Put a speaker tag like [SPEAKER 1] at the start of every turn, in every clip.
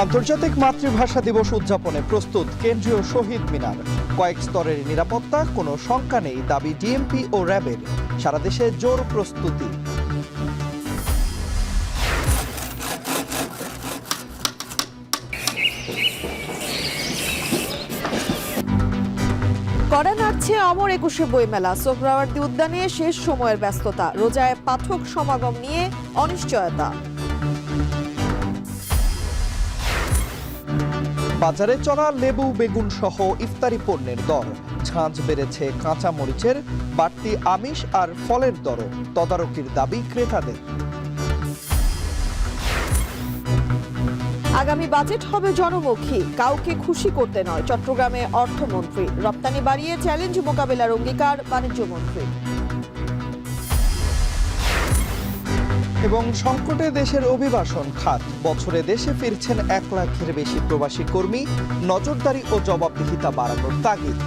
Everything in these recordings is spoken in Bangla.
[SPEAKER 1] আন্তর্জাতিক মাতৃভাষা দিবস উদযাপনে প্রস্তুত কেন্দ্রীয় শহীদ মিনার। কয়েক স্তরের নিরাপত্তা, কোনো শঙ্কা নেই দাবি ডিএমপি ও র্যাবের। সারা দেশে জোর প্রস্তুতি।
[SPEAKER 2] কড়া নাড়ছে অমর একুশে বইমেলা। সোহরাওয়ার্দী উদ্যানে শেষ সময়ের ব্যস্ততা, রোজায় পাঠক সমাগম নিয়ে অনিশ্চয়তা।
[SPEAKER 1] বাজারে চড়া লেবু, বেগুন সহ ইফতারি পণ্যের দর। ঝাঁঝ বেড়েছে কাঁচা মরিচের, বাড়তি আমিষ আর ফলের দরও। তদারকির দাবি ক্রেতাদের।
[SPEAKER 2] আগামী বাজেট হবে জনমুখী, কাউকে খুশি করতে নয়। চট্টগ্রামে অর্থমন্ত্রী। রপ্তানি বাড়িয়ে চ্যালেঞ্জ মোকাবেলার অঙ্গীকার বাণিজ্যমন্ত্রী।
[SPEAKER 1] এবং সংকটে দেশের অভিবাসন খাত। বছরে দেশে ফিরছেন 1 লাখের বেশি প্রবাসী কর্মী। নজরদারি ও জবাবদিহিতা বাড়ানোর তাগিদ।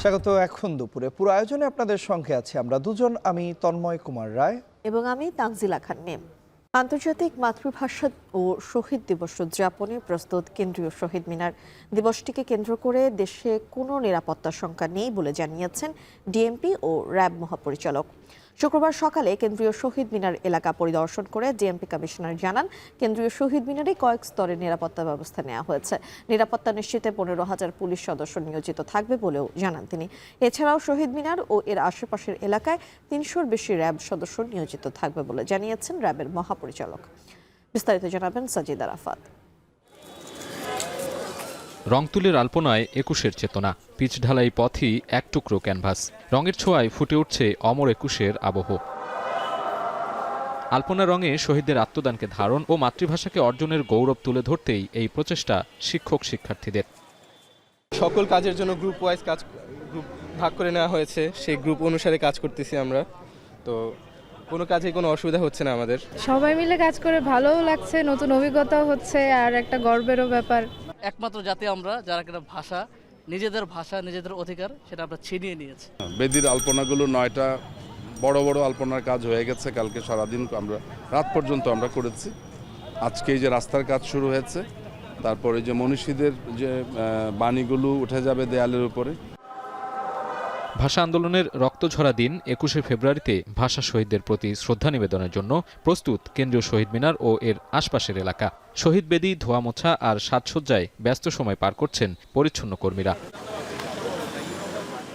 [SPEAKER 1] স্বাগত এখন দুপুরে। পুরো আয়োজনে আপনাদের সঙ্গে আছে আমরা দুজন, আমি তন্ময় কুমার রায়
[SPEAKER 2] এবং আমি তানজিলা খান মেম। আন্তর্জাতিক মাতৃভাষা ও শহীদ দিবস উদযাপনে প্রস্তুত কেন্দ্রীয় শহীদ মিনার। দিবসটিকে কেন্দ্র করে দেশে কোনো নিরাপত্তা শঙ্কা নেই বলে জানিয়েছেন ডিএমপি ও র্যাব মহাপরিচালক। শুক্রবার সকালে কেন্দ্রীয় শহীদ মিনার এলাকা পরিদর্শন করে ডিএমপি কমিশনার জানান, কেন্দ্রীয় শহীদ মিনারে কয়েক স্তরের নিরাপত্তা ব্যবস্থা নেওয়া হয়েছে। নিরাপত্তা নিশ্চিতে 15,000 পুলিশ সদস্য নিয়োজিত থাকবে বলেও জানান তিনি। এছাড়াও শহীদ মিনার ও এর আশেপাশের এলাকায় 300-র বেশি র্যাব সদস্য নিয়োজিত থাকবে বলে জানিয়েছেন র্যাবের মহাপরিচালক। বিস্তারিত জানাবেন সাজিদ আরাফাত।
[SPEAKER 3] রংতুলির আলপনায় 21-এর চেতনা, পিচ ঢালাই পথই এক টুকরো ক্যানভাস। রঙের ছোঁয়ায় ফুটে উঠছে অমর 21-এর আবহ। আলপনা রঙে শহীদদের আত্মদানকে ধারণ ও মাতৃভাষাকে অর্জনের গৌরব তুলে ধরতেই এই প্রচেষ্টা শিক্ষক শিক্ষার্থীদের।
[SPEAKER 4] সকল কাজের জন্য গ্রুপ ভাগ করে নেওয়া হয়েছে, সেই গ্রুপ অনুসারে কাজ করতেছি আমরা। তো কোনো কাজে কোনো অসুবিধা হচ্ছে না আমাদের।
[SPEAKER 5] সবাই মিলে কাজ করে ভালোও লাগছে, নতুন অভিজ্ঞতাও হচ্ছে আর একটা গর্বেরও ব্যাপার।
[SPEAKER 6] একমাত্র জাতি আমরা যারা কিনা ভাষা, নিজেদের অধিকার সেটা আমরা ছিনিয়ে নিয়েছি।
[SPEAKER 7] বেদির আলপনাগুলো 9টা বড় বড় আলপনার কাজ হয়ে গেছে। কালকে সারাদিন আমরা রাত পর্যন্ত আমরা করেছি। আজকে এই যে রাস্তার কাজ শুরু হয়েছে, তারপরে যে মনীষীদের যে বাণীগুলো উঠে যাবে দেয়ালের উপরে।
[SPEAKER 3] ভাষা আন্দোলনের রক্তঝরা দিন 21শে ফেব্রুয়ারিতে ভাষা শহীদদের প্রতি শ্রদ্ধা নিবেদনের জন্য প্রস্তুত কেন্দ্রীয় শহীদ মিনার ও এর আশপাশের এলাকা। শহীদ বেদি, ধোয়া মোছা আর সাজসজ্জায় ব্যস্ত সময় পার করছেন পরিচ্ছন্ন কর্মীরা।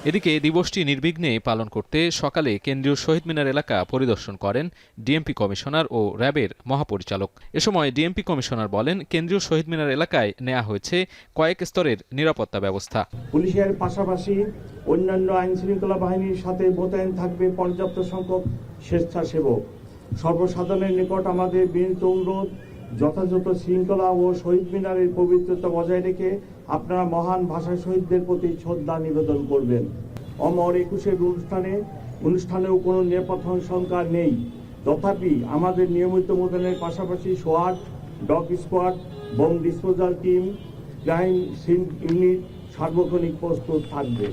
[SPEAKER 3] এদিকে দিবসটি নির্বিঘ্নে পালন করতে সকালে কেন্দ্রীয় শহীদ মিনার এলাকা পরিদর্শন করেন ডিএমপি কমিশনার ও র্যাবের মহাপরিচালক। এ সময় ডিএমপি কমিশনার বলেন, কেন্দ্রীয় শহীদ মিনার এলাকায় নেওয়া হয়েছে কয়েক স্তরের নিরাপত্তা ব্যবস্থা।
[SPEAKER 8] পুলিশের পাশাপাশি অন্যান্য আইন শৃঙ্খলা বাহিনীর সাথে মোতায়েন থাকবে পর্যাপ্ত সংখ্যক স্বেচ্ছাসেবক। সর্বসাধারণের নিকট আমাদের বিনীত অনুরোধ, যথাযথ শৃঙ্খলা ও শহীদ মিনারের পবিত্রতা বজায় রেখে আপনারা মহান ভাষা শহীদদের প্রতি শ্রদ্ধা নিবেদন করবেন। অমর 21-এর অনুষ্ঠানেও কোনো নিরাপত্তা শঙ্কা নেই। তথাপি আমাদের নিয়মিত মোতায়েনের পাশাপাশি সোয়াট, dog squad, bomb disposal team, crime scene unit সার্বক্ষণিক প্রস্তুত থাকবে।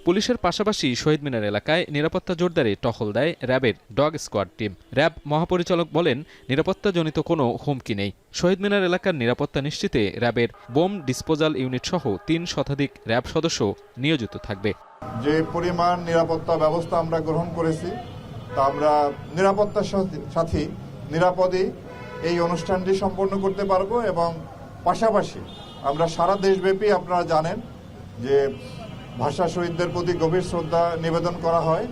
[SPEAKER 3] পুলিশের পাশাপাশি শহীদ মিনার এলাকায় নিরাপত্তা জোরদারে টহল দেয় র্যাবের ডগ স্কোয়াড টিম। র্যাব মহাপরিচালক বলেন, নিরাপত্তাজনিত কোনো হুমকি নেই। শহীদ মিনার এলাকার নিরাপত্তা নিশ্চিতে র্যাবের বোম ডিসপোজাল ইউনিট সহ 3 শতাধিক র্যাব সদস্য নিয়োজিত থাকবে।
[SPEAKER 9] যে পরিমাণ নিরাপত্তা ব্যবস্থা আমরা গ্রহণ করেছি, তা আমরা নিরাপত্তার সাথে নিরাপদে এই অনুষ্ঠানটি সম্পন্ন করতে পারবো। এবং পাশাপাশি আমরা সারা দেশব্যাপী, আপনারা জানেন যে ভাষা শহীদদের প্রতি গভীর শ্রদ্ধা নিবেদন করা হয়,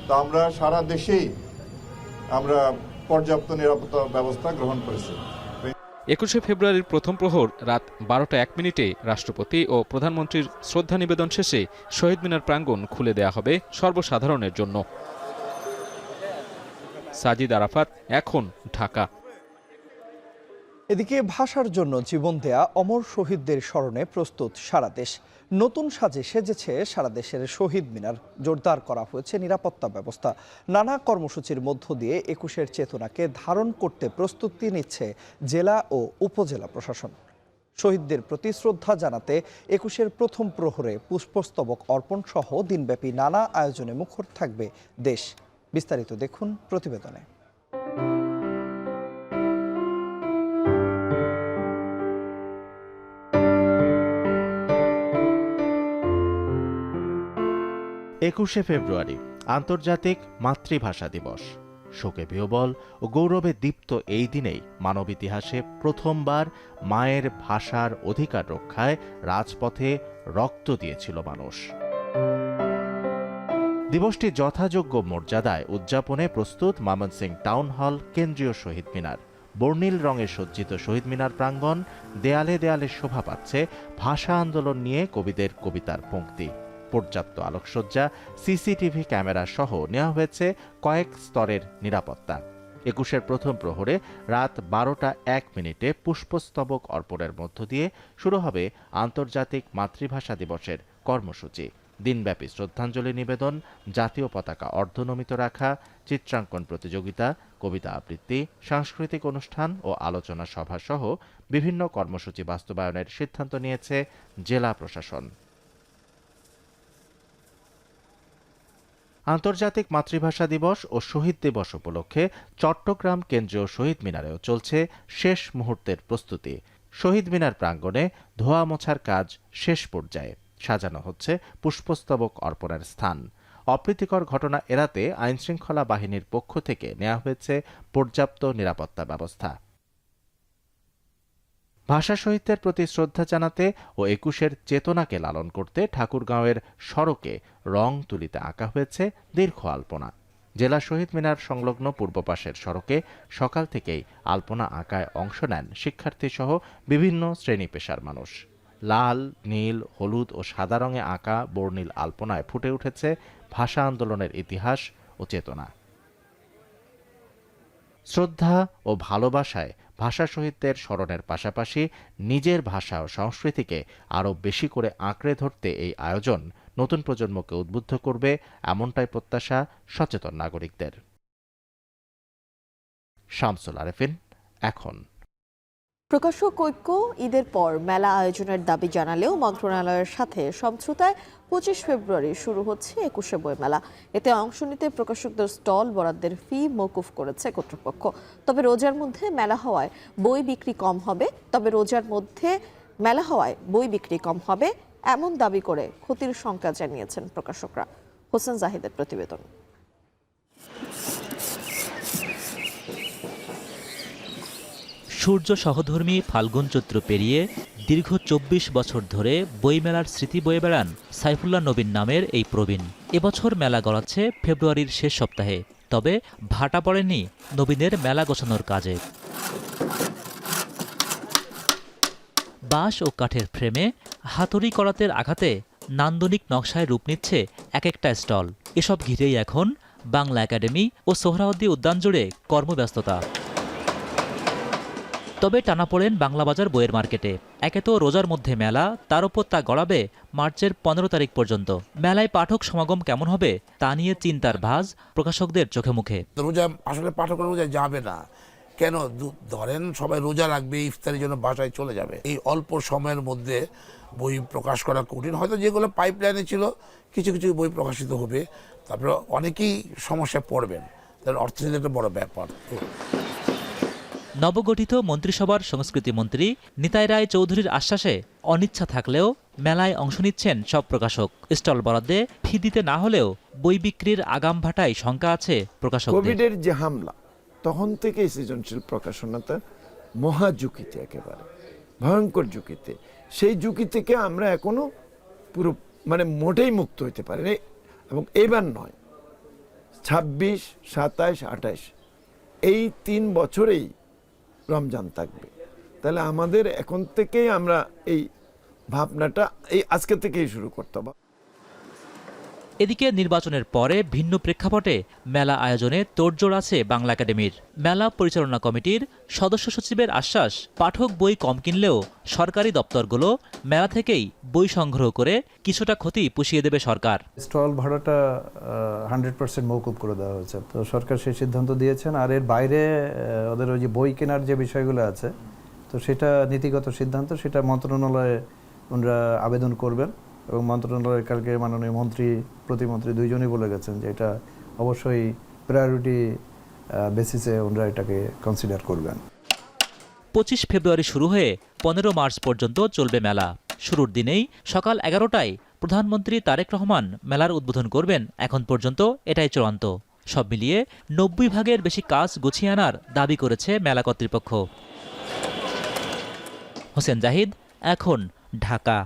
[SPEAKER 9] তা আমরা সারা দেশেই আমরা পর্যাপ্ত নিরাপত্তা ব্যবস্থা গ্রহণ করেছি।
[SPEAKER 3] 21শে ফেব্রুয়ারির প্রথম প্রহর রাত 12টা 1 মিনিটে রাষ্ট্রপতি ও প্রধানমন্ত্রীর শ্রদ্ধা নিবেদন শেষে শহীদ মিনার প্রাঙ্গণ খুলে দেয়া হবে সর্বসাধারণের জন্য। সাজিদ আরাফাত, এখন, ঢাকা।
[SPEAKER 1] এদিকে ভাষার জন্য জীবন দেয়া অমর শহীদদের স্মরণে প্রস্তুত সারা দেশ। নতুন সাজে সেজেছে সারা দেশের শহীদ মিনার। জোরদার করা হয়েছে নিরাপত্তা ব্যবস্থা। নানা কর্মসূচির মধ্য দিয়ে ২১-এর চেতনাকে ধারণ করতে প্রস্তুতি নিচ্ছে জেলা ও উপজেলা প্রশাসন। শহীদদের প্রতি শ্রদ্ধা জানাতে ২১-এর প্রথম প্রহরে পুষ্পস্তবক অর্পণ সহ দিনব্যাপী নানা আয়োজনে মুখর থাকবে দেশ। বিস্তারিত দেখুন প্রতিবেদনে।
[SPEAKER 10] একুশে ফেব্রুয়ারি আন্তর্জাতিক মাতৃভাষা দিবস। শোকে বিহ্বল ও গৌরবে দীপ্ত এই দিনেই মানব ইতিহাসে প্রথমবার মায়ের ভাষার অধিকার রক্ষায় রাজপথে রক্ত দিয়েছিল মানুষ। দিবসটি যথাযোগ্য মর্যাদায় উদযাপনে প্রস্তুত ময়মনসিংহ টাউন হল কেন্দ্রীয় শহীদ মিনার। বর্ণিল রঙে সজ্জিত শহীদ মিনার প্রাঙ্গণ, দেয়ালে দেয়ালে শোভা পাচ্ছে ভাষা আন্দোলন নিয়ে কবিদের কবিতার পংক্তি। পর্যাপ্ত আলোকসজ্জা, সিসিটিভি ক্যামেরা সহ নেওয়া হয়েছে কয়েক স্তরের নিরাপত্তা। ২১-এর প্রথম প্রহরে রাত ১২টা ১ পুষ্পস্তবক অর্পণের মধ্য দিয়ে শুরু হবে আন্তর্জাতিক মাতৃভাষা দিবসের কর্মসূচি। দিনব্যাপী শ্রদ্ধাঞ্জলি নিবেদন, জাতীয় পতাকা অর্ধনমিত রাখা, চিত্রাঙ্কন প্রতিযোগিতা, কবিতা আবৃত্তি, সাংস্কৃতিক অনুষ্ঠান ও আলোচনা সভা সহ বিভিন্ন কর্মসূচি বাস্তবায়নের সিদ্ধান্ত নিয়েছে জেলা প্রশাসন। আন্তর্জাতিক মাতৃভাষা দিবস ও শহীদ দিবস উপলক্ষে চট্টগ্রাম কেন্দ্রীয় শহীদ মিনারেও চলছে শেষ মুহূর্তের প্রস্তুতি। শহীদ মিনার প্রাঙ্গণে ধোয়া মোছার কাজ শেষ পর্যায়ে, সাজানো হচ্ছে পুষ্পস্তবক অর্পণের স্থান। অপ্রীতিকর ঘটনা এড়াতে আইনশৃঙ্খলা বাহিনীর পক্ষ থেকে নেওয়া হয়েছে পর্যাপ্ত নিরাপত্তা ব্যবস্থা। ভাষা শহীদদের প্রতি শ্রদ্ধা জানাতে ও ২১-এর চেতনাকে লালন করতে ঠাকুরগাঁওয়ের সড়কে রং তুলিতে আঁকা হয়েছে দীর্ঘ আলপনা। জেলা শহীদ মিনার সংলগ্ন পূর্ব পাশের সড়কে সকাল থেকেই আলপনা আঁকায় অংশ নেন শিক্ষার্থীসহ বিভিন্ন শ্রেণী পেশার মানুষ। লাল, নীল, হলুদ ও সাদা রঙে আঁকা বর্ণিল আলপনায় ফুটে উঠেছে ভাষা আন্দোলনের ইতিহাস ও চেতনা। শ্রদ্ধা ও ভালোবাসায় ভাষা শহীদদের স্মরণের পাশাপাশি নিজের ভাষা ও সংস্কৃতিকে আরও বেশি করে আঁকড়ে ধরতে এই আয়োজন নতুন প্রজন্মকে উদ্বুদ্ধ করবে, এমনটাই প্রত্যাশা সচেতন নাগরিকদের। শামসুল আরেফিন, এখন।
[SPEAKER 2] প্রকাশক ঐক্য ঈদের পর মেলা আয়োজনের দাবি জানালেও মন্ত্রণালয়ের সাথে সমঝোতায় ২৫ ফেব্রুয়ারি শুরু হচ্ছে ২১শে বইমেলা। এতে অংশ নিতে প্রকাশকদের স্টল বরাদ্দের ফি মওকুফ করেছে কর্তৃপক্ষ। তবে রোজার মধ্যে মেলা হওয়ায় বই বিক্রি কম হবে এমন দাবি করে ক্ষতির শঙ্কা জানিয়েছেন প্রকাশকরা। হোসেন জাহিদের প্রতিবেদন।
[SPEAKER 11] সূর্য সহধর্মী ফাল্গুন চৈত্র পেরিয়ে দীর্ঘ ২৪ বছর ধরে বইমেলার স্মৃতি বয়ে বেড়ান সাইফুল্লাহ নবীন নামের এই প্রবীণ। এবছর মেলা গড়াচ্ছে ফেব্রুয়ারির শেষ সপ্তাহে। তবে ভাটা পড়েনি নবীনের মেলা গোছানোর কাজে। বাঁশ ও কাঠের ফ্রেমে হাতুড়ি করাতের আঘাতে নান্দনিক নকশায় রূপ নিচ্ছে এক একটা স্টল। এসব ঘিরেই এখন বাংলা একাডেমি ও সোহরাওয়ার্দী উদ্যান জুড়ে কর্মব্যস্ততা। তবে টানাপোড়েন বাংলাবাজার বইয়ের মার্কেটে। একে তো রোজার মধ্যে মেলা, তার উপর তা গড়াবে মার্চের ১৫ তারিখ পর্যন্ত। মেলায় পাঠক সমাগম কেমন হবে তা নিয়ে চিন্তার ভাঁজ প্রকাশকদের চোখে মুখে।
[SPEAKER 12] রোজা আসলে পাঠকরা রোজা যাবে না কেন, ধরেন সবাই রোজা রাখবে, ইফতারের জন্য বাসায় চলে যাবে। এই অল্প সময়ের মধ্যে বই প্রকাশ করা কঠিন। হয়তো যেগুলো পাইপলাইনে ছিল কিছু কিছু বই প্রকাশিত হবে, তারপরে অনেকেই সমস্যায় পড়বেন, তাহলে অর্থনীতি একটা বড় ব্যাপার।
[SPEAKER 11] নবগঠিত মন্ত্রিসভার সংস্কৃতি মন্ত্রী নিতাই রায় চৌধুরীর আশ্বাসে অনিচ্ছা থাকলেও মেলায় অংশ নিচ্ছেন সব প্রকাশক। স্টল বরাদ্দে ফি দিতে না হলেও বই বিক্রির আগাম ভাটায় শঙ্কা আছে প্রকাশকদের।
[SPEAKER 13] কোভিডের যে হামলা, তখন থেকে সৃজনশীল প্রকাশনাটা মহা ঝুঁকিতে, একেবারে ভয়ঙ্কর ঝুঁকিতে। সেই ঝুঁকি থেকে আমরা এখনো পুরো মোটেই মুক্ত হইতে পারিনি। এবং এবার নয়, ২৬, ২৭, ২৮ এই ৩ বছরেই রমজান থাকবে। তাহলে আমাদের এখন থেকেই আমরা এই ভাবনাটা এই আজকে থেকেই শুরু করতে হবে।
[SPEAKER 11] এদিকে নির্বাচনের পরে ভিন্ন প্রেক্ষাপটে মেলা আয়োজনে তোড়জোড় আছে বাংলা একাডেমির। মেলা পরিচালনা কমিটির সদস্য সচিবের আশ্বাস, পাঠক বই কম কিনলেও সরকারি দপ্তরগুলো মেলা থেকেই বই সংগ্রহ করে কিছুটা ক্ষতি পুষিয়ে দেবে সরকার।
[SPEAKER 14] স্টল ভাড়াটা 100% মওকুফ করে দেওয়া হয়েছে, তো সরকার সেই সিদ্ধান্ত দিয়েছেন। আর এর বাইরে ওদের ওই যে বই কেনার যে বিষয়গুলো আছে, তো সেটা নীতিগত সিদ্ধান্ত, সেটা মন্ত্রণালয়ে ওনারা আবেদন করবেন এবং মন্ত্রণালয়ের কালকে মাননীয় মন্ত্রী প্রতিমন্ত্রী দুইজনই বলে গেছেন যে এটা অবশ্যই প্রায়োরিটি বেসিসে ওনারা এটাকে কনসিডার করবেন।
[SPEAKER 11] 25 ফেব্রুয়ারি শুরু হয়ে 15 মার্চ পর্যন্ত চলবে মেলা। শুরুর দিনেই সকাল 11টায় প্রধানমন্ত্রী তারেক রহমান মেলার উদ্বোধন করবেন। এখন পর্যন্ত এটাই চূড়ান্ত। সব মিলিয়ে 90 ভাগের বেশি কাজ গুছিয়ে আনার দাবি করেছে মেলা কর্তৃপক্ষ। হোসেন জাহিদ, এখন, ঢাকা।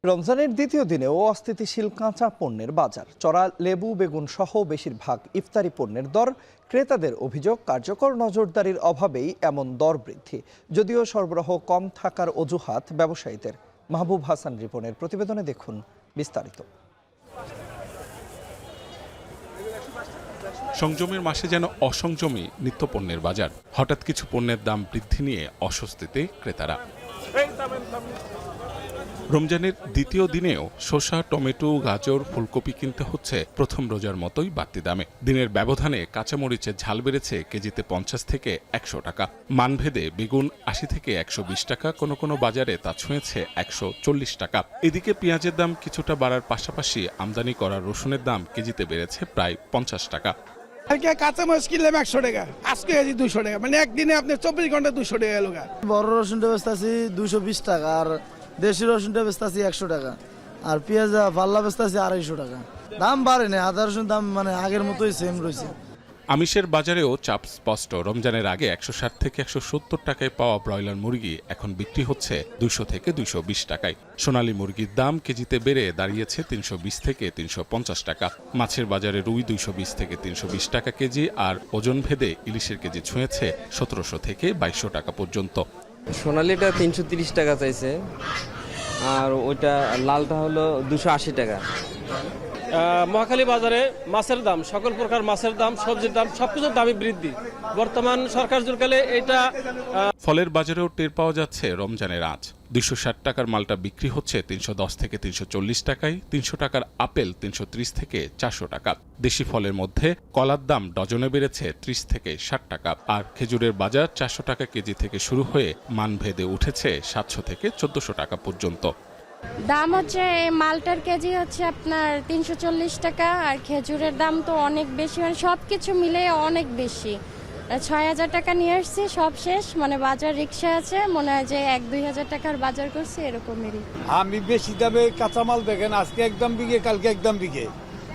[SPEAKER 1] রমজানের দ্বিতীয় দিনেও অস্থিতিশীল কাঁচা পণ্যের বাজার। চড়া লেবু, বেগুন সহ বেশিরভাগ ইফতারি পণ্যের দর। ক্রেতাদের অভিযোগ, কার্যকর নজরদারির অভাবেই এমন দর বৃদ্ধি। যদিও সরবরাহ কম থাকার অজুহাত ব্যবসায়ীদের। মাহবুব হাসান রিপনের প্রতিবেদনে দেখুন বিস্তারিত।
[SPEAKER 15] সংযমের মাসে যেন অসংযমী নিত্যপণ্যের বাজার। হঠাৎ কিছু পণ্যের দাম বৃদ্ধি নিয়ে অস্বস্তিতে ক্রেতারা। রমজানের দ্বিতীয় দিনেও শসা, টমেটো, গাজর, ফুলকপি কিনতে হচ্ছে প্রথম রোজার মতোই বাড়তি দামে। দিনের ব্যবধানে কাঁচামরিচের ঝাল বেড়েছে কেজিতে 50 থেকে 100 টাকা। মানভেদে বেগুন 80 থেকে 120 টাকা, কোনো কোনো বাজারে তা ছুঁয়েছে 140 টাকা। এদিকে পেঁয়াজের দাম কিছুটা বাড়ার পাশাপাশি আমদানি করা রসুনের দাম কেজিতে বেড়েছে প্রায় 50 টাকা।
[SPEAKER 16] কাঁচামরিচ কিনলাম 100 টাকা, আজকে কেজি 200 টাকা, মানে একদিনে আপনি 24 ঘন্টা 200 টাকা গেল।
[SPEAKER 17] বড় রসুনটা বেচতেছি 220 টাকা, আর দেশি রসুনটা বেচতেছি 100 টাকা, আর পেঁয়াজ পাল্লা বেচতেছি 250 টাকা। দাম বাড়ে না, আদা রসুন দাম মানে আগের মতোই সেম রয়েছে।
[SPEAKER 15] আমিষের বাজারেও চাপ স্পষ্ট। রমজানের আগে 160 থেকে 170 টাকায় পাওয়া ব্রয়লার মুরগি এখন বিক্রি হচ্ছে 200 থেকে 220 টাকায়। সোনালী মুরগির দাম কেজিতে বেড়ে দাঁড়িয়েছে 320 থেকে 350 টাকা। মাছের বাজারে রুই 220 থেকে 320 টাকা কেজি, আর ওজন ভেদে ইলিশের কেজি ছুঁয়েছে 1700 থেকে 2200 টাকা পর্যন্ত।
[SPEAKER 18] সোনালীটা 330 টাকা চাইছে, আর ওইটা লালটা হলো 280 টাকা।
[SPEAKER 19] মহাখালী বাজারে মাছের দাম, সকল প্রকার মাছের দাম, সবজির দাম, সবকিছুর দামই বৃদ্ধি। বর্তমান সরকার জোরকালে এটা।
[SPEAKER 15] ফলের বাজারেও টের পাওয়া যাচ্ছে রমজানের আঁচ। 260 টাকার মালটা বিক্রি হচ্ছে 310 থেকে 340 টাকায়। 300 টাকার আপেল 330 থেকে 400 টাকা। দেশি ফলের মধ্যে কলার দাম ডজনে বেড়েছে 30 থেকে 60 টাকা। আর খেজুরের বাজার 400 টাকা কেজি থেকে শুরু হয়ে মানভেদে উঠেছে 700 থেকে 1400 টাকা পর্যন্ত।
[SPEAKER 20] দাম হচ্ছে মালটার কেজি হচ্ছে আপনার 340 টাকা, আর খেজুরের দাম তো অনেক বেশি, মানে সব কিছু মিলে অনেক বেশি। 6000 টাকা নিয়ে আসছি, সব শেষ, মানে বাজার রিক্সা আছে, মনে হয় যে 1-2 হাজার টাকার বাজার করছি এরকমই।
[SPEAKER 21] আমি বেশি দামে কাঁচামাল দেখেন, আজকে একদম বিঘে, কালকে একদম বিঘে,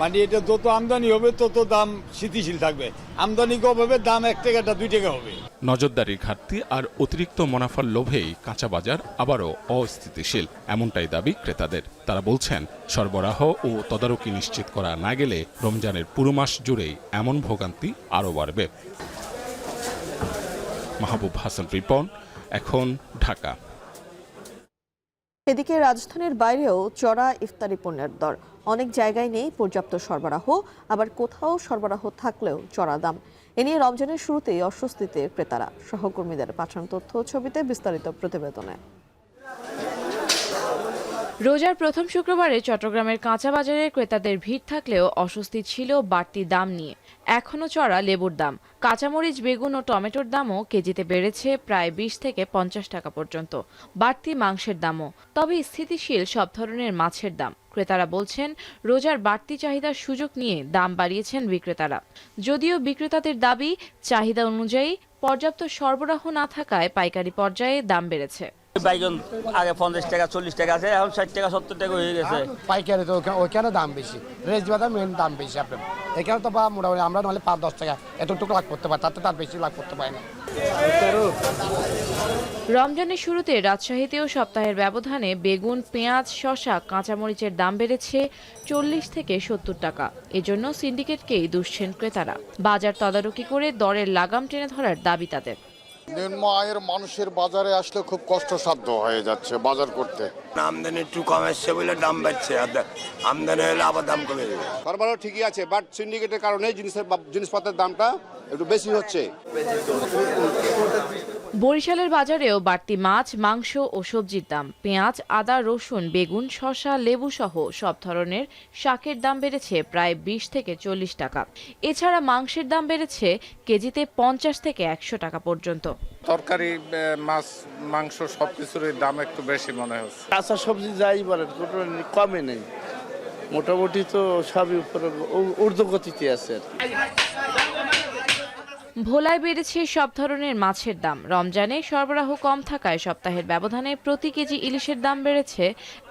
[SPEAKER 21] মানে এটা যত আমদানি হবে তত দাম স্থিতিশীল থাকবে। আমদানি কম হবে, দাম 1 টাকাটা 2 টাকা হবে।
[SPEAKER 15] নজরদারির ঘাটতি আর অতিরিক্ত মুনাফার লোভেই কাঁচা বাজার আবারও অস্থিতিশীল, এমনটাই দাবি ক্রেতাদের। তারা বলছেন, সরবরাহ ও তদারকি নিশ্চিত করা না গেলে রমজানের পুরো মাস জুড়েই এমন ভোগান্তি আরও বাড়বে। মাহবুব হাসান রিপন, এখন, ঢাকা।
[SPEAKER 2] এদিকে রাজধানীর বাইরেও চড়া ইফতারি পণ্যের দর। অনেক জায়গায় নেই পর্যাপ্ত সরবরাহ, আবার কোথাও সরবরাহ থাকলেও চড়া দাম। এ নিয়ে রমজানের শুরুতেই অস্বস্তিতে ক্রেতারা। সহকর্মীদের পাঠানো তথ্য ছবিতে বিস্তারিত প্রতিবেদনে।
[SPEAKER 22] রোজার প্রথম শুক্রবারে চট্টগ্রামের কাঁচা বাজারে ক্রেতাদের ভিড় থাকলেও অস্বস্তি ছিল বাড়তি দাম নিয়ে। এখনও চড়া লেবুর দাম, কাঁচামরিচ, বেগুন ও টমেটোর দামও কেজিতে বেড়েছে প্রায় 20 থেকে 50 টাকা পর্যন্ত। বাড়তি মাংসের দামও। তবে স্থিতিশীল সব ধরনের মাছের দাম। ক্রেতারা বলছেন, রোজার বাড়তি চাহিদার সুযোগ নিয়ে দাম বাড়িয়েছেন বিক্রেতারা। যদিও বিক্রেতাদের দাবি, চাহিদা অনুযায়ী পর্যাপ্ত সরবরাহ না থাকায় পাইকারি পর্যায়ে দাম বেড়েছে।
[SPEAKER 23] বাইগন আগে 50 টাকা 40 টাকা আছে, এখন 60 টাকা 70 টাকা হয়ে গেছে।
[SPEAKER 24] পাইকারি তো ওইখানে দাম বেশি, রেজ বাজার মেন দাম বেশি। আপনার এখানে তো বা মোটামুটি আমরা নাহলে 5-10 টাকা এতটুকু লাভ করতে পারি, তাতে তার বেশি লাভ করতে পারি না।
[SPEAKER 22] রমজানের শুরুতে রাজশাহীতেও সপ্তাহের ব্যবধানে বেগুন, পেঁয়াজ, শসা, কাঁচামরিচের দাম বেড়েছে 40 থেকে 70 টাকা। এজন্য সিন্ডিকেটকেই দুষছেন ক্রেতারা। বাজার তদারকি করে দরের লাগাম টেনে ধরার দাবি তাদের।
[SPEAKER 4] নিম্ন আয়ের মানুষের বাজারে আসলে খুব কষ্টসাধ্য হয়ে যাচ্ছে বাজার করতে।
[SPEAKER 5] আমদানি একটু কম আসছে বলে দাম বাড়ছে, আমদানি হলে আবার দাম কমে যাবে।
[SPEAKER 6] সরবরাহ ঠিকই আছে, বাট সিন্ডিকেটের কারণে জিনিসপত্রের দামটা একটু বেশি হচ্ছে।
[SPEAKER 22] বরিশালের বাজারেও বাড়তি মাছ, মাংস ও সবজির দাম। পেঁয়াজ, আদা, রসুন, বেগুন, শসা, লেবু সহ সব ধরনের শাকের দাম বেড়েছে প্রায় 20 থেকে 40 টাকা। এছাড়া মাংসের দাম বেড়েছে কেজিতে 50 থেকে 100 টাকা পর্যন্ত।
[SPEAKER 4] তরকারি, মাছ, মাংস সবকিছুর দাম একটু বেশি মনে হচ্ছে।
[SPEAKER 17] কাঁচা সবজি যাই বলেন কমে নেই, মোটামুটি তো সবই উপরে ঊর্ধ্বগতিতে আছে।
[SPEAKER 22] ভোলায় বেড়েছে সব ধরনের মাছের দাম। রমজানে সরবরাহ কম থাকায় সপ্তাহের ব্যবধানে প্রতি কেজি ইলিশের দাম বেড়েছে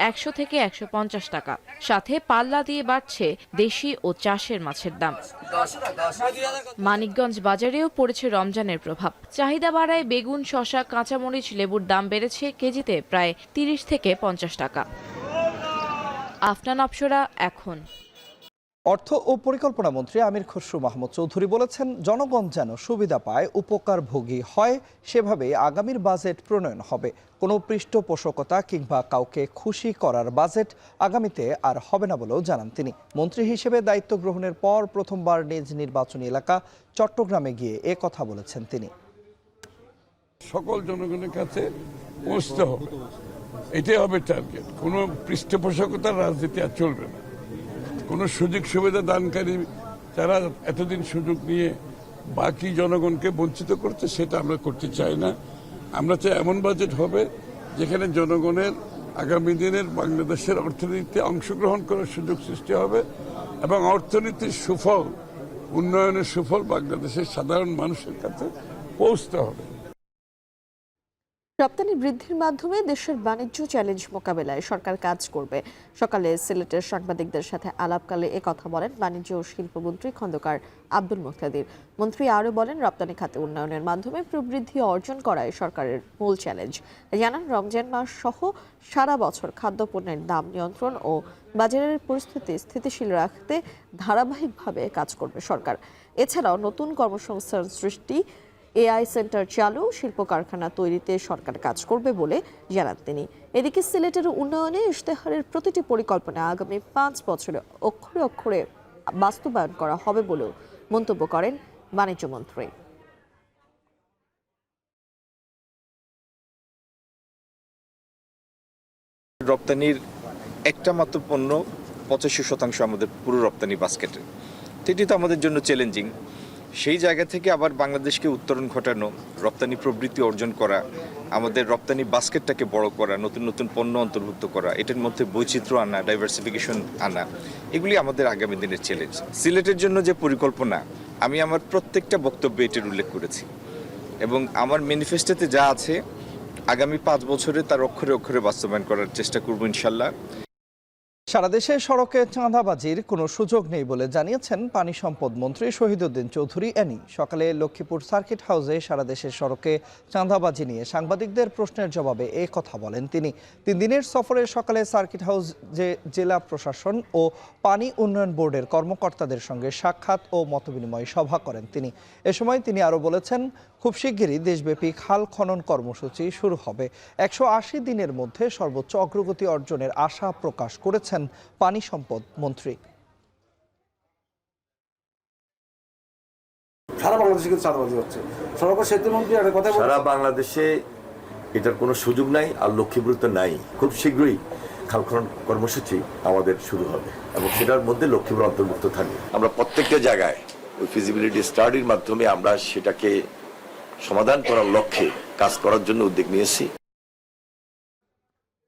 [SPEAKER 22] 100 থেকে 150 টাকা। সাথে পাল্লা দিয়ে বাড়ছে দেশি ও চাষের মাছের দাম। মানিকগঞ্জ বাজারেও পড়েছে রমজানের প্রভাব। চাহিদা বাড়ায় বেগুন, শসা, কাঁচামরিচ, লেবুর দাম বেড়েছে কেজিতে প্রায় 30 থেকে 50 টাকা। আফনান অপসরা, এখন।
[SPEAKER 1] অর্থ ও পরিকল্পনা মন্ত্রী আমির খসরু মাহমুদ চৌধুরী বলেছেন, জনগণ যেন সুবিধা পায়, উপকারভোগী হয়, সেভাবেই আগামীর বাজেট প্রণয়ন হবে। কোনো পৃষ্ঠপোষকতা কিংবা কাউকে খুশি করার বাজেট আগামীতে আর হবে না বলেও জানান তিনি। মন্ত্রী হিসেবে দায়িত্ব গ্রহণের পর প্রথমবার নিজ নির্বাচনী এলাকা চট্টগ্রামে গিয়ে এ কথা বলেছেন তিনি।
[SPEAKER 21] সকল জনগণের কাছে পৌঁছতে হবে, এটাই হবে টার্গেট। কোনো পৃষ্ঠপোষকতার রাজনীতি আর চলবে না। কোনো সুযোগ সুবিধা দানকারী যারা এতদিন সুযোগ নিয়ে বাকি জনগণকে বঞ্চিত করছে, সেটা আমরা করতে চাই না। আমরা চাই এমন বাজেট হবে যেখানে জনগণের আগামী দিনের বাংলাদেশের অর্থনীতিতে অংশগ্রহণ করার সুযোগ সৃষ্টি হবে এবং অর্থনীতির সুফল, উন্নয়নের সুফল বাংলাদেশের সাধারণ মানুষের কাছে পৌঁছতে হবে।
[SPEAKER 2] রপ্তানি বৃদ্ধির মাধ্যমে দেশের বাণিজ্য চ্যালেঞ্জ মোকাবেলায় সরকার কাজ করবে। সকালে সিলেটের সাংবাদিকদের সাথে আলাপকালে একথা বলেন বাণিজ্য ও শিল্পমন্ত্রী খন্দকার আব্দুল মুক্তাদির। মন্ত্রী আরও বলেন, রপ্তানি খাতে উন্নয়নের মাধ্যমে প্রবৃদ্ধি অর্জন করাই সরকারের মূল চ্যালেঞ্জ। জানান, রমজান মাস সহ সারা বছর খাদ্যপণ্যের দাম নিয়ন্ত্রণ ও বাজারের পরিস্থিতি স্থিতিশীল রাখতে ধারাবাহিকভাবে কাজ করবে সরকার। এছাড়াও নতুন কর্মসংস্থান সৃষ্টি, এআই সেন্টার চালু, শিল্প কারখানা তৈরিতে সরকার কাজ করবে বলে জানান তিনি। এদিকে সিলেটের উন্নয়নে ইশতেহারের প্রতিটি পরিকল্পনা আগামী 5 বছরে অক্ষরে অক্ষরে বাস্তবায়ন করা হবে বলেও মন্তব্য করেন বাণিজ্য মন্ত্রী।
[SPEAKER 7] রপ্তানির একটা মাত্র পণ্য 85% আমাদের পুরো রপ্তানি বাস্কেটে, এটি তো আমাদের জন্য চ্যালেঞ্জিং। সেই জায়গা থেকে আবার বাংলাদেশকে উত্তরণ ঘটানো, রপ্তানি প্রবৃদ্ধি অর্জন করা, আমাদের রপ্তানি বাস্কেটটাকে বড় করা, নতুন নতুন পণ্য অন্তর্ভুক্ত করা, এটার মধ্যে বৈচিত্র্য আনা, ডাইভার্সিফিকেশন আনা, এগুলি আমাদের আগামী দিনের চ্যালেঞ্জ। সিলেটের জন্য যে পরিকল্পনা, আমি আমার প্রত্যেকটা বক্তব্যে এটার উল্লেখ করেছি এবং আমার ম্যানিফেস্টোতে যা আছে আগামী 5 বছরে তার অক্ষরে অক্ষরে বাস্তবায়ন করার চেষ্টা করব ইনশাল্লাহ।
[SPEAKER 1] সারা দেশে সড়কে চাঁদাবাজির কোনো সুযোগ নেই বলে জানিয়েছেন পানি সম্পদ মন্ত্রী শহীদউদ্দিন চৌধুরী এনি। সকালে লক্ষ্মীপুর সার্কিট হাউসে সারা দেশের সড়কে চাঁদাবাজি নিয়ে সাংবাদিকদের প্রশ্নের জবাবে এ কথা বলেন তিনি। 3 দিনের সফরে সকালে সার্কিট হাউস জেলা প্রশাসন ও পানি উন্নয়ন বোর্ডের কর্মকর্তাদের সঙ্গে সাক্ষাৎ ও মতবিনিময় সভা করেন তিনি। এ সময় তিনি আরও বলেছেন, খুব শিগগিরই দেশব্যাপী খাল খনন কর্মসূচি শুরু হবে। 180 দিনের মধ্যে সর্বোচ্চ অগ্রগতি অর্জনের আশা প্রকাশ করেছেন পানি সম্পদ মন্ত্রী।
[SPEAKER 25] সারা বাংলাদেশে কিন্তু চাঁদাবাজি হচ্ছে, সরকার সেতুমন্ত্রী একটা কথা সারা বাংলাদেশে এটার কোনো সুযোগ নাই, আর লক্ষ্মীপুর তো নাই। খুব শীঘ্রই খাল খনন কর্মসূচি আমাদের শুরু হবে এবং সেটার মধ্যে লক্ষ্মীপুর অন্তর্ভুক্ত থাকবে। আমরা প্রত্যেকটা জায়গায় ওই ফিজিবিলিটি স্টাডির মাধ্যমে আমরা সেটাকে সমাধান করার লক্ষ্যে কাজ করার জন্য উদ্যোগ নিয়েছি।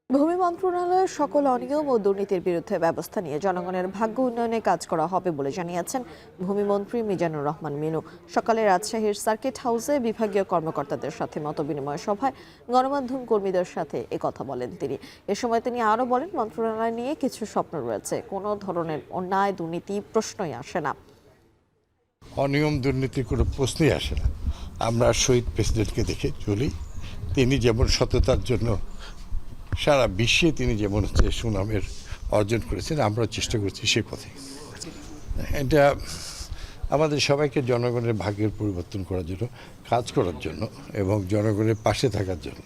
[SPEAKER 2] ভূমি মন্ত্রণালয়ের সকল অনিয়ম ও দুর্নীতির বিরুদ্ধে ব্যবস্থা নিয়ে জনগণের ভাগ্য উন্নয়নে কাজ করা হবে বলে জানিয়েছেন ভূমিমন্ত্রী মিজানুর রহমান মিনু। সকালে রাজশাহীর সার্কিট হাউসে বিভাগীয় কর্মকর্তাদের সাথে মতবিনিময় সভায় গণমাধ্যম কর্মীদের সাথে একথা বলেন তিনি। এ সময় তিনি আরও বলেন, মন্ত্রণালয় নিয়ে কিছু স্বপ্ন রয়েছে, কোনো ধরনের অন্যায় দুর্নীতি প্রশ্নই আসে না।
[SPEAKER 21] অনিয়ম দুর্নীতির কোনো প্রশ্নই আসে না। আমরা শহীদ প্রেসিডেন্টকে দেখে চলি, তিনি যেমন সততার জন্য সারা বিশ্বে তিনি যেমন সুনামের অর্জন করেছেন, আমরা চেষ্টা করছি সেই পথে। এটা
[SPEAKER 3] আমাদের সবাইকে জনগণের ভাগ্যের পরিবর্তন করার জন্য, কাজ করার জন্য এবং জনগণের পাশে থাকার জন্য।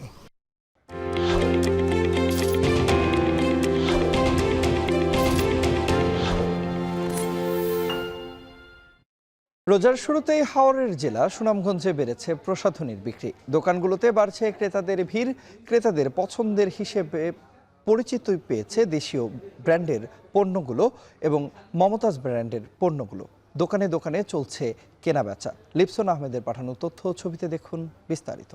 [SPEAKER 1] রোজার শুরুতেই হাওরের জেলা সুনামগঞ্জে বেড়েছে প্রসাধনীর বিক্রি। দোকানগুলোতে বাড়ছে ক্রেতাদের ভিড়। ক্রেতাদের পছন্দের হিসেবে পরিচিত পেয়েছে দেশীয় ব্র্যান্ডের পণ্যগুলো এবং মমতাজ ব্র্যান্ডের পণ্যগুলো। দোকানে দোকানে চলছে কেনাবেচা। লিপসন আহমেদের পাঠানো তথ্য ছবিতে দেখুন বিস্তারিত।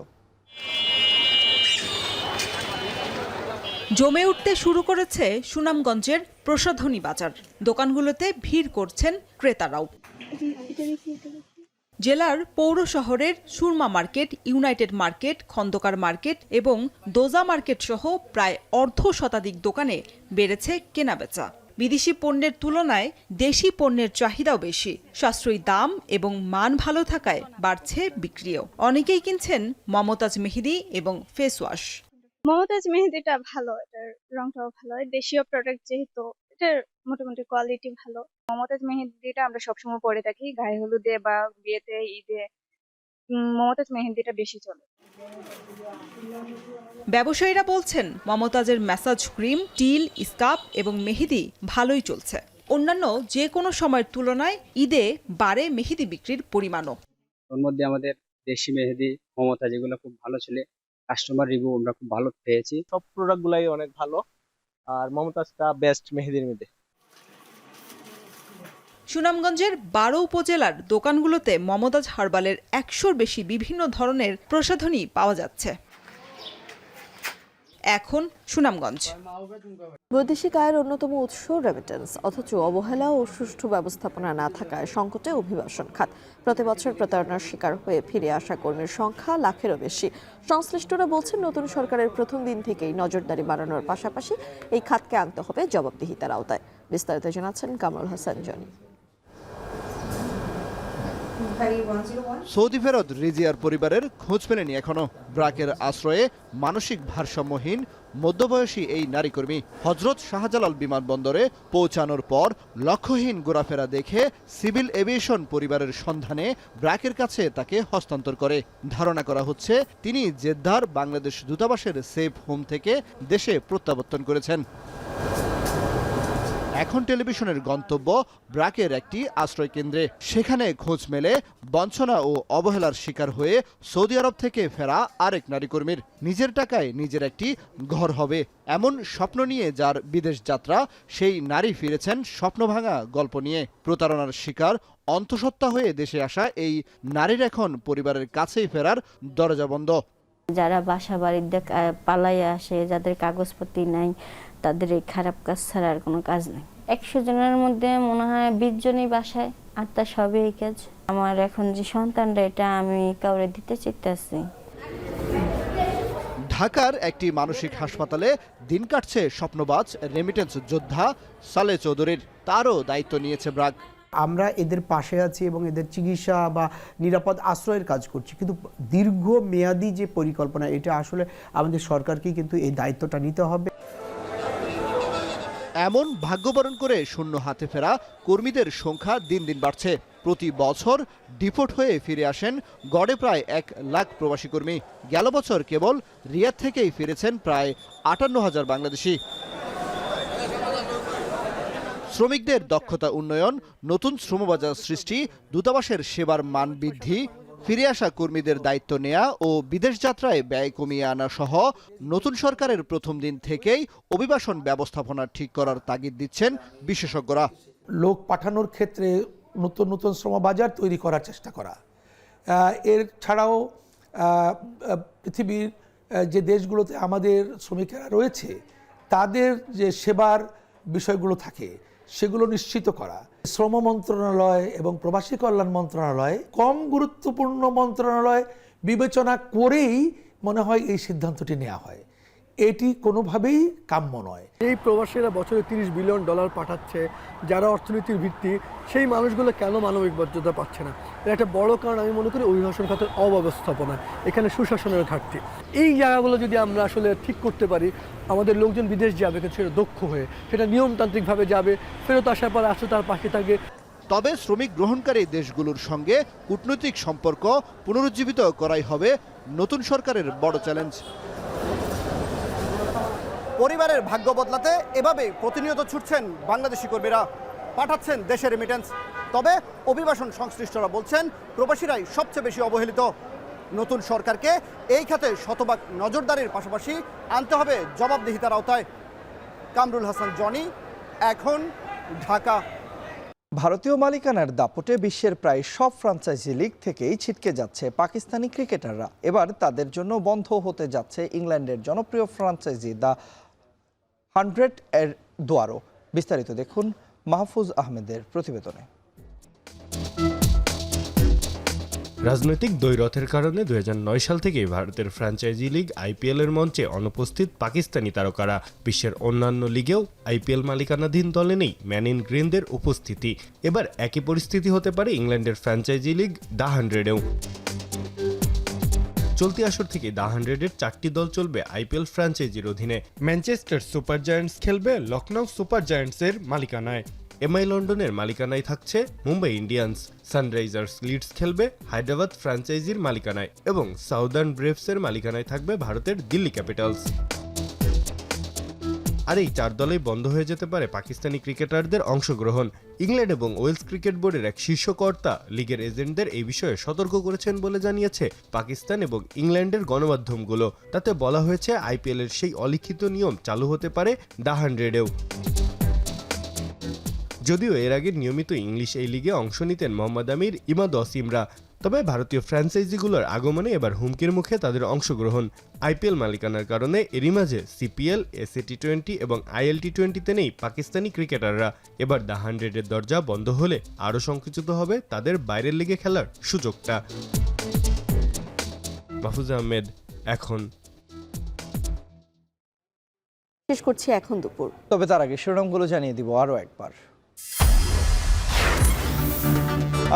[SPEAKER 8] জমে উঠতে শুরু করেছে সুনামগঞ্জের প্রসাধনী বাজার। দোকানগুলোতে ভিড় করছেন ক্রেতারাও। জেলার পৌর শহরের Surma market, united market, Khandakar market এবং দোজা মার্কেট সহ প্রায় অর্ধ শতাধিক দোকানে বেড়েছে কেনাবেচা। বিদেশি পণ্যের তুলনায় দেশি পণ্যের চাহিদাও বেশি। সাশ্রয়ী দাম এবং মান ভালো থাকায় বাড়ছে বিক্রিও। অনেকেই কিনছেন মমতাজ মেহেদি এবং ফেস ওয়াশ।
[SPEAKER 9] মমতাজ মেহেদিটা ভালো, এটার রংটাও ভালো, দেশীয় প্রোডাক্ট যেহেতু এটার মোটামুটি কোয়ালিটি ভালো। মমতাজ মেহেদিটা আমরা সবসময় পরে থাকি, গায়ে হলুদে বা বিয়েতে, ঈদে মমতাজ মেহেদিটা বেশি চলে।
[SPEAKER 8] ব্যবসায়ীরা বলছেন মমতাজের ম্যাসাজ ক্রিম, টিল, স্কার্ফ এবং মেহেদি ভালোই চলছে। অন্যান্য যে কোনো সময়ের তুলনায় ঈদে বাড়ে মেহেদি বিক্রির পরিমাণও।
[SPEAKER 10] ওর মধ্যে আমাদের দেশি মেহেদি, মমতাজ এগুলো খুব ভালো চলে। কাস্টমার রিভিউ আমরা খুব ভালো পেয়েছি।
[SPEAKER 12] সব প্রোডাক্টগুলাই অনেক ভালো, আর মমতাজটা বেস্ট মেহেদির মধ্যে।
[SPEAKER 8] সুনামগঞ্জের 12 উপজেলার দোকানগুলোতে মমতাজ হার্বালের 100-র বেশি বিভিন্ন ধরনের প্রসাধনী পাওয়া যাচ্ছে। এখন সুনামগঞ্জ
[SPEAKER 2] বৈদেশিক আয়ের অন্যতম উৎস রেমিটেন্স, অথচ অবহেলা ও সুষ্ঠু ব্যবস্থাপনা না থাকায় সংকটে অভিবাসন খাত। প্রতি বছর প্রতারণার শিকার হয়ে ফিরে আসা কর্মীর সংখ্যা লাখেরও বেশি। সংশ্লিষ্টরা বলছেন নতুন সরকারের প্রথম দিন থেকেই নজরদারি বাড়ানোর পাশাপাশি এই খাতকে আনতে হবে জবাবদিহিতার আওতায়। বিস্তারিত জানাচ্ছেন কামরুল হাসান জনি।
[SPEAKER 26] সৌদি ফেরত রিজিয়ার পরিবারের খোঁজ পেলেনি এখনো। ব্রাকের আশ্রয়ে মানসিক ভারসাম্যহীন মধ্যবয়সী এই নারী কর্মী হজরত শাহজালাল বিমানবন্দরে পৌঁছানোর পর লক্ষ্যহীন ঘোরাফেরা দেখে সিভিল এভিয়েশন পরিবারের সন্ধানে ব্রাকের কাছে তাকে হস্তান্তর করে। ধারণা করা হচ্ছে তিনি জেদ্দার বাংলাদেশ দূতাবাসের সেফ হোম থেকে দেশে প্রত্যাবর্তন করেছেন। এখন টেলিভিশনের গন্তব্য ব্রাকের একটি আশ্রয় কেন্দ্রে। সেখানে খোঁজ মেলে বঞ্চনা ও অবহেলার শিকার হয়ে সৌদি আরব থেকে ফেরা আরেক নারী কর্মীর। নিজের টাকায় নিজের একটি ঘর হবে এমন স্বপ্ন নিয়ে যার বিদেশ যাত্রা, সেই নারী ফিরেছেন স্বপ্নভাঙা গল্প নিয়ে। প্রতারণার শিকার অন্তঃসত্ত্বা হয়ে দেশে আসা এই নারীর এখন পরিবারের কাছেই ফেরার দরজা বন্ধ।
[SPEAKER 27] যারা বাসা বাড়িতে পালাইয়া আসে, যাদের কাগজপত্র নাই, তাদের এই খারাপ কাজ ছাড়া আর কোনো কাজ নেই। 100 জনের মধ্যে মনে হয় 20 জনই বাসায়, আর তা সবই এই কাজ। আমার এখন যে সন্তানটা, এটা আমি কাউরে দিতে চাইতেছি।
[SPEAKER 26] ঢাকার একটি মানসিক হাসপাতালে দিন কাটছে স্বপ্নবাজ রেমিটেন্স যোদ্ধা সালে চৌধুরীর। তারও দায়িত্ব নিয়েছে ব্রাক।
[SPEAKER 28] আমরা এদের পাশে আছি এবং এদের চিকিৎসা বা নিরাপদ আশ্রয়ের কাজ করছি, কিন্তু দীর্ঘ মেয়াদী যে পরিকল্পনা, এটা আসলে আমাদের সরকারকেই কিন্তু এই দায়িত্বটা নিতে হবে।
[SPEAKER 26] এমন ভাগ্যবরণ করে শূন্য হাতে ফেরা কর্মীদের সংখ্যা দিন দিন বাড়ছে। প্রতি বছর ডিপোর্ট হয়ে ফিরে আসেন গড়ে প্রায় 1 লাখ প্রবাসী কর্মী। গেল বছর কেবল রিয়াদ থেকেই ফিরেছেন প্রায় 58,000 বাংলাদেশি। শ্রমিকদের দক্ষতা উন্নয়ন, নতুন শ্রমবাজার সৃষ্টি, দূতাবাসের সেবার মান বৃদ্ধি, ফিরে আসা কর্মীদের দায়িত্ব নেয়া ও বিদেশ যাত্রায় ব্যয় কমিয়ে আনা সহ নতুন সরকারের প্রথম দিন থেকেই অভিবাসন ব্যবস্থাপনা ঠিক করার তাগিদ দিচ্ছেন বিশেষজ্ঞরা।
[SPEAKER 29] লোক পাঠানোর ক্ষেত্রে নতুন নতুন শ্রমবাজার তৈরি করার চেষ্টা করা, এর ছাড়াও পৃথিবীর যে দেশগুলোতে আমাদের শ্রমিকেরা রয়েছে তাদের যে সেবার বিষয়গুলো থাকে সেগুলো নিশ্চিত করা। শ্রম মন্ত্রণালয় এবং প্রবাসী কল্যাণ মন্ত্রণালয় কম গুরুত্বপূর্ণ মন্ত্রণালয় বিবেচনা করেই মনে হয় এই সিদ্ধান্তটি নেওয়া হয়। এটি কোনোভাবেই কাম্য নয়।
[SPEAKER 30] এই প্রবাসীরা বছরে $30 বিলিয়ন পাঠাচ্ছে, যারা অর্থনীতির ভিত্তি, সেই মানুষগুলো কেন মানবিক মর্যাদা পাচ্ছে না? এর একটা বড় কারণ আমি মনে করি অভিবাসন খাতের অব্যবস্থাপনা, এখানে সুশাসনের ঘাটতি। এই জায়গাগুলো যদি আমরা আসলে ঠিক করতে পারি, আমাদের লোকজন বিদেশ যাবে কিন্তু সেটা দক্ষ হয়ে, সেটা নিয়মতান্ত্রিকভাবে যাবে, ফেরত আসার পর আসলে তার পাশে থাকে।
[SPEAKER 26] তবে শ্রমিক গ্রহণকারী দেশগুলোর সঙ্গে কূটনৈতিক সম্পর্ক পুনরুজ্জীবিত করাই হবে নতুন সরকারের বড় চ্যালেঞ্জ।
[SPEAKER 11] পরিবারের ভাগ্য বদলাতে এভাবেই প্রতিনিয়ত ছুটছেন বাংলাদেশি কর্মীরা, পাঠাচ্ছেন দেশের রেমিটেন্স। তবে অভিবাসন সংশ্লিষ্টরা বলছেন প্রবাসীরাই সবচেয়ে বেশি অবহেলিত। নতুন সরকারকে এই খাতে শতভাগ নজরদারির পাশাপাশি আনতে হবে জবাবদিহিতার আওতায়। কামরুল হাসান জনি, এখন, ঢাকা।
[SPEAKER 1] ভারতীয় মালিকানার দাপটে বিশ্বের প্রায় সব ফ্র্যাঞ্চাইজি লিগ থেকেই ছিটকে যাচ্ছে পাকিস্তানি ক্রিকেটাররা। এবার তাদের জন্য বন্ধ হতে যাচ্ছে ইংল্যান্ডের জনপ্রিয় ফ্র্যাঞ্চাইজি দ্য 100 এর দুয়ারও। বিস্তারিত দেখুন মাহফুজ আহমেদের প্রতিবেদনে।
[SPEAKER 13] রাজনৈতিক দ্বৈরথের কারণে 2009 সাল থেকেই ভারতের ফ্র্যাঞ্চাইজি লিগ আইপিএল এর মঞ্চে অনুপস্থিত পাকিস্তানি তারকারা। বিশ্বের অন্যান্য লিগেও আইপিএল মালিকানাধীন দলে নেই ম্যান ইন গ্রিনদের উপস্থিতি। এবার একই পরিস্থিতি হতে পারে ইংল্যান্ডের ফ্র্যাঞ্চাইজি লিগ দ্য 100-এও। চলতি আসর থেকে দ্য 100-এর 4টি দল চলবে আইপিএল ফ্র্যাঞ্চাইজির অধীনে। ম্যানচেস্টার সুপার জায়ান্টস খেলবে লখনৌ সুপার জায়ান্টসের মালিকানায়। এমআই লন্ডনের মালিকানায় থাকছে মুম্বাই ইন্ডিয়ান্স। সানরাইজার্স লিডস খেলবে হায়দ্রাবাদ ফ্র্যাঞ্চাইজির মালিকানায় এবং সাউদার্ন ব্রেভসের মালিকানায় থাকবে ভারতের দিল্লি ক্যাপিটালস। আর এই 4 দলেই বন্ধ হয়ে যেতে পারে পাকিস্তানি ক্রিকেটারদের অংশগ্রহণ। ইংল্যান্ড এবং ওয়েলস ক্রিকেট বোর্ডের এক শীর্ষ কর্তা লিগের এজেন্টদের এই বিষয়ে সতর্ক করেছেন বলে জানিয়েছে পাকিস্তান এবং ইংল্যান্ডের গণমাধ্যমগুলো। তাতে বলা হয়েছে আইপিএল এর সেই অলিখিত নিয়ম চালু হতে পারে দ্য 100-এও। যদিও এর আগে নিয়মিত ইংলিশ এই লিগে অংশ নিতেন মোহাম্মদ আমির, ইমাদ ওয়াসিমরা। তবে ভারতীয় ফ্র্যাঞ্চাইজিগুলোর আগমনে এবার হুমকির মুখে তাদের অংশগ্রহণ। আইপিএল মালিকানার কারণে এরই মাঝে সিপিএল, এসএ টি20 এবং আইএল টি20-তে নেই পাকিস্তানি ক্রিকেটাররা। এবার দ্য 100-এর দরজা বন্ধ হলে আরও সংকুচিত হবে তাদের বাইরের লিগে খেলার সুযোগটা। মাহফুজ আহমেদ, এখন।
[SPEAKER 2] শেষ করছি এখন দুপুর।
[SPEAKER 1] তবে তার আগে শিরোনামগুলো জানিয়ে দিব আরও একবার।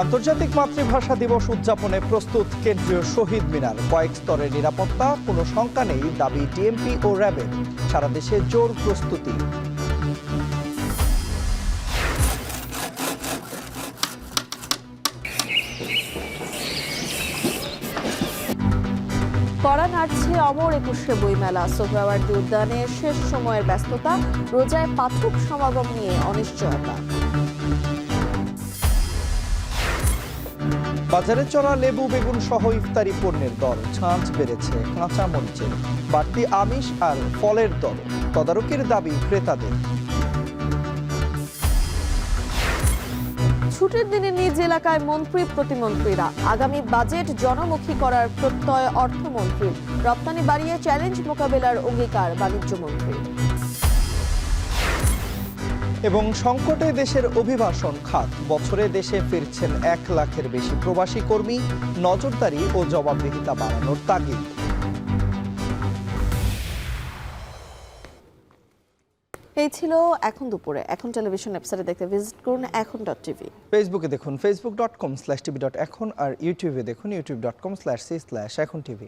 [SPEAKER 1] আন্তর্জাতিক মাতৃভাষা দিবস উদযাপনে প্রস্তুত কেন্দ্রীয় শহীদ মিনার। কয়েক স্তরের নিরাপত্তা, কোনো শঙ্কা নেই দাবি ডিএমপি ও র্যাবের। সারা দেশে জোর প্রস্তুতি।
[SPEAKER 2] কড়া নাড়ছে অমর 21শে বইমেলা। সোহরাওয়ার্দী উদ্যানে শেষ সময়ের ব্যস্ততা, রোজায় পাঠক সমাগম নিয়ে অনিশ্চয়তা।
[SPEAKER 1] বাজারে চড়া লেবু, বেগুন সহ ইফতারি পণ্যের দর। ছাঁচ বেড়েছে কাঁচা মরিচের। বাড়তি আমিষ আর ফলের দর। তদারকির দাবি ক্রেতাদের।
[SPEAKER 2] ছুটির দিনে নিজ এলাকায় মন্ত্রী প্রতিমন্ত্রীরা। আগামী বাজেট জনমুখী করার প্রত্যয় অর্থমন্ত্রীর। রপ্তানি বাড়িয়ে চ্যালেঞ্জ মোকাবেলার অঙ্গীকার বাণিজ্যমন্ত্রীর।
[SPEAKER 1] এবং সংকটে দেশের অভিবাসন খাত। বছরে দেশে ফিরছেন 1 লাখের বেশি প্রবাসী কর্মী। নজরদারি ও জবাবদিহিতা বাড়ানোর তাগিদ।
[SPEAKER 2] এই ছিল এখন দুপুরে। এখন টেলিভিশন ওয়েবসাইটে দেখতে ভিজিট করুন এখন.tv।
[SPEAKER 1] ফেসবুকে দেখুন facebook.com/tv.এখন আর ইউটিউবে দেখুন youtube.com/c/echontv।